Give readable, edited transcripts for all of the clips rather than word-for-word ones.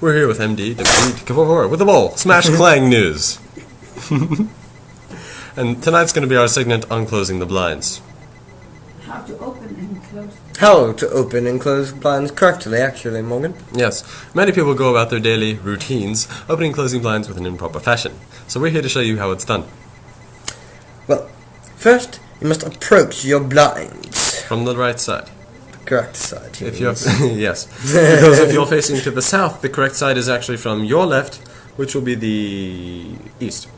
We're here with MD, with the ball, Smash Clang News. And tonight's going to be our segment on closing the blinds. How to open and close. How to open and close blinds correctly, actually, Morgan. Yes, many people go about their daily routines, opening and closing blinds with an improper fashion. So we're here to show you how it's done. Well, first, you must approach your blinds. From the right side. The correct side. If you're yes, because if you're facing to the south, the correct side is actually from your left, which will be the east.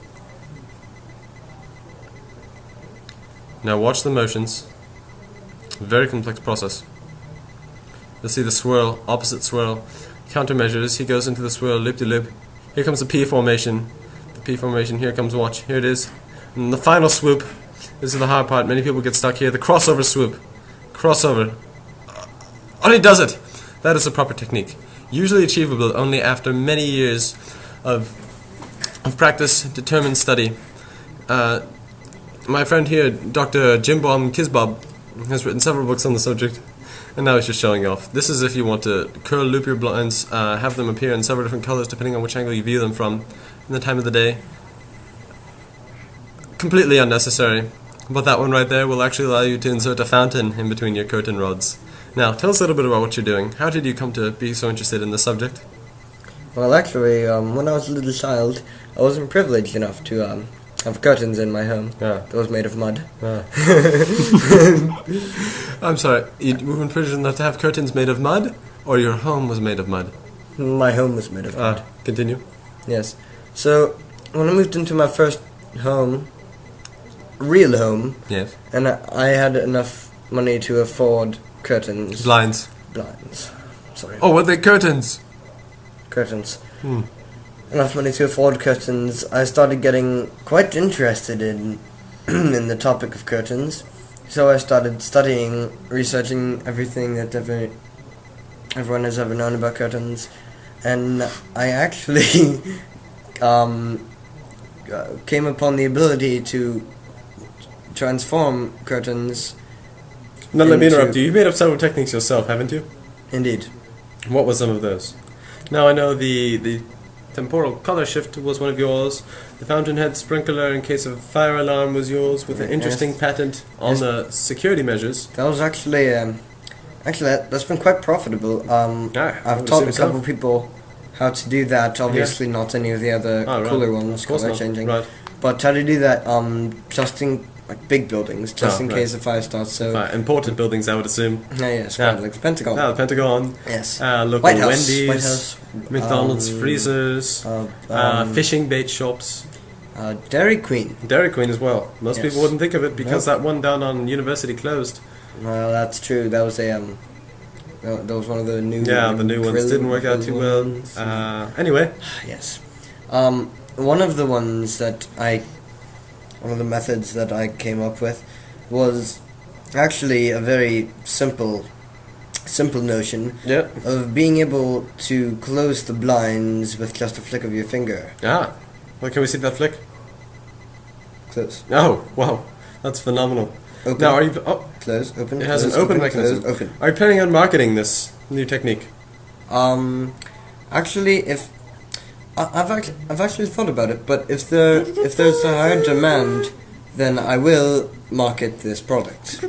Now watch the motions. Very complex process. You'll see the swirl, opposite swirl, countermeasures. He goes into the swirl, loop-de-loop. Here comes the P formation. The P formation, here comes watch. Here it is. And the final swoop. This is the hard part. Many people get stuck here. The crossover swoop. Crossover. Oh, he does it! That is the proper technique. Usually achievable only after many years of practice, determined study. My friend here, Dr. Jibbysquibbymusic, has written several books on the subject, and now he's just showing off. This is if you want to curl, loop your blinds, have them appear in several different colors depending on which angle you view them from, and the time of the day. Completely unnecessary, but that one right there will actually allow you to insert a fountain in between your curtain rods. Now, tell us a little bit about what you're doing. How did you come to be so interested in this subject? Well, actually, when I was a little child, I wasn't privileged enough to have curtains in my home. Yeah. That was made of mud. Yeah. I'm sorry, you weren't privileged enough to have curtains made of mud? Or your home was made of mud? My home was made of mud. Continue. Yes. So, when I moved into my first home, real home, Yes. and I had enough money to afford curtains. Blinds. Blinds. Sorry. Oh, were they curtains? Curtains. Enough money to afford curtains. I started getting quite interested in in the topic of curtains. So I started studying, researching everything that everyone has ever known about curtains. And I actually came upon the ability to transform curtains. No, let me interrupt you. You've made up several techniques yourself, haven't you? Indeed. What were some of those? Now I know the temporal color shift was one of yours. The fountainhead sprinkler in case of fire alarm was yours, with an interesting patent on the security measures. That was actually that's been quite profitable. I've taught a couple people how to do that. Obviously, not any of the other cooler ones, color changing. Right. But how to do that? Just in big buildings, just in case a fire starts. So important buildings, I would assume. Yes, like the Pentagon. The Pentagon. Yes. Local White House. Wendy's. White House. McDonald's freezers. Fishing bait shops. Dairy Queen. Dairy Queen as well. Most people wouldn't think of it because that one down on University closed. Well, that's true. That was that was one of the new. Yeah, the new ones didn't work out too well. Anyway. Yes. One of the methods that I came up with was actually a very simple notion of being able to close the blinds with just a flick of your finger. Well, can we see that flick? Close. Oh, wow. That's phenomenal. Open. Now, are you... Close, open. It has close, an open mechanism. mechanism. Close, open. Are you planning on marketing this new technique? Actually, if... I've actually thought about it, but if there's a higher demand, then I will market this product.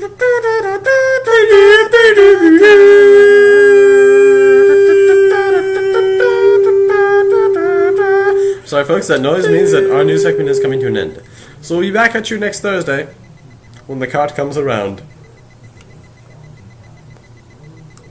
Sorry folks, that noise means that our news segment is coming to an end. So we'll be back at you next Thursday when the cart comes around.